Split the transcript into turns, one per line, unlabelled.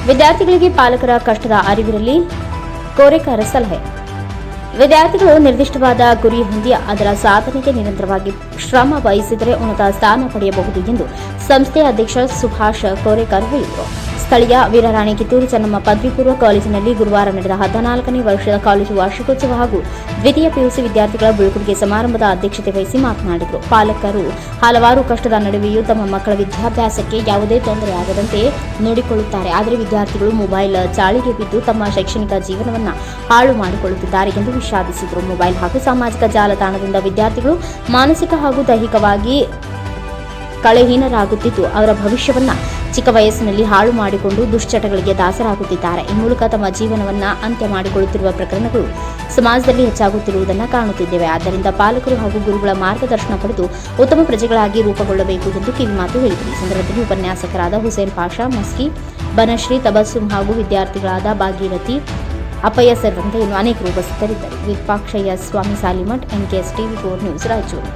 ವಿದ್ಯಾರ್ಥಿಗಳಿಗೆ ಪಾಲಕರ ಕಷ್ಟದ ಅರಿವಿರಲಿ, ಕೋರೆಕಾರ ಸಲಹೆ. ವಿದ್ಯಾರ್ಥಿಗಳು ನಿರ್ದಿಷ್ಟವಾದ ಗುರಿ ಹೊಂದಿ ಅದರ ಸಾಧನೆಗೆ ನಿರಂತರವಾಗಿ ಶ್ರಮ ವಹಿಸಿದರೆ ಉನ್ನತ ಸ್ಥಾನ ಪಡೆಯಬಹುದು ಎಂದು ಸಂಸ್ಥೆಯ ಅಧ್ಯಕ್ಷ ಸುಭಾಷ್ ಕೋರೆಕರ್ ಹೇಳಿದರು. ಸ್ಥಳೀಯ ವೀರರಾಣಿ ಕಿತ್ತೂರು ಚೆನ್ನಮ್ಮ ಪದವಿ ಪೂರ್ವ ಕಾಲೇಜಿನಲ್ಲಿ ಗುರುವಾರ ನಡೆದ 14ನೇ ವರ್ಷದ ಕಾಲೇಜು ವಾರ್ಷಿಕೋತ್ಸವ ಹಾಗೂ ದ್ವಿತೀಯ ಪಿಯುಸಿ ವಿದ್ಯಾರ್ಥಿಗಳ ಬೀಳ್ಕೊಡುಗೆ ಸಮಾರಂಭದ ಅಧ್ಯಕ್ಷತೆ ವಹಿಸಿ ಮಾತನಾಡಿದರು. ಪಾಲಕರು ಹಲವಾರು ಕಷ್ಟದ ನಡುವೆಯೂ ತಮ್ಮ ಮಕ್ಕಳ ವಿದ್ಯಾಭ್ಯಾಸಕ್ಕೆ ಯಾವುದೇ ತೊಂದರೆ ಆಗದಂತೆ ನೋಡಿಕೊಳ್ಳುತ್ತಾರೆ. ಆದರೆ ವಿದ್ಯಾರ್ಥಿಗಳು ಮೊಬೈಲ್ ಚಾಳಿಗೆ ಬಿದ್ದು ತಮ್ಮ ಶೈಕ್ಷಣಿಕ ಜೀವನವನ್ನು ಹಾಳು ಮಾಡಿಕೊಳ್ಳುತ್ತಿದ್ದಾರೆ ಎಂದು ವಿಷಾದಿಸಿದರು. ಮೊಬೈಲ್ ಹಾಗೂ ಸಾಮಾಜಿಕ ಜಾಲತಾಣದಿಂದ ವಿದ್ಯಾರ್ಥಿಗಳು ಮಾನಸಿಕ ಹಾಗೂ ದೈಹಿಕವಾಗಿ ಕಳೆಹೀನರಾಗುತ್ತಿದ್ದು ಅವರ ಭವಿಷ್ಯವನ್ನ ಚಿಕ್ಕ ವಯಸ್ಸಿನಲ್ಲಿ ಹಾಳು ಮಾಡಿಕೊಂಡು ದುಶ್ಚಟಗಳಿಗೆ ದಾಸರಾಗುತ್ತಿದ್ದಾರೆ. ಈ ಮೂಲಕ ತಮ್ಮ ಜೀವನವನ್ನ ಅಂತ್ಯ ಮಾಡಿಕೊಳ್ಳುತ್ತಿರುವ ಪ್ರಕರಣಗಳು ಸಮಾಜದಲ್ಲಿ ಹೆಚ್ಚಾಗುತ್ತಿರುವುದನ್ನು ಕಾಣುತ್ತಿದ್ದೇವೆ. ಆದ್ದರಿಂದ ಪಾಲಕರು ಹಾಗೂ ಗುರುಗಳ ಮಾರ್ಗದರ್ಶನ ಪಡೆದು ಉತ್ತಮ ಪ್ರಜೆಗಳಾಗಿ ರೂಪುಗೊಳ್ಳಬೇಕು ಎಂದು ಕಿವಿಮಾತು ಹೇಳಿದರು. ಈ ಸಂದರ್ಭದಲ್ಲಿ ಉಪನ್ಯಾಸಕರಾದ ಹುಸೇನ್ ಪಾಷಾ, ಮಸ್ಕಿ, ಬನಶ್ರೀ, ತಬಸ್ಸುಮ್ ಹಾಗೂ ವಿದ್ಯಾರ್ಥಿಗಳಾದ ಭಾಗೀರಥಿ, ಅಪ್ಪಯ್ಯ ಸೇರಿದಂತೆ ಇನ್ನು ಅನೇಕರು ಉಪಸ್ಥಿತರಿದ್ದರು. Virupakshayya Swamy Salimath, NKS TV 4 news, Raichur.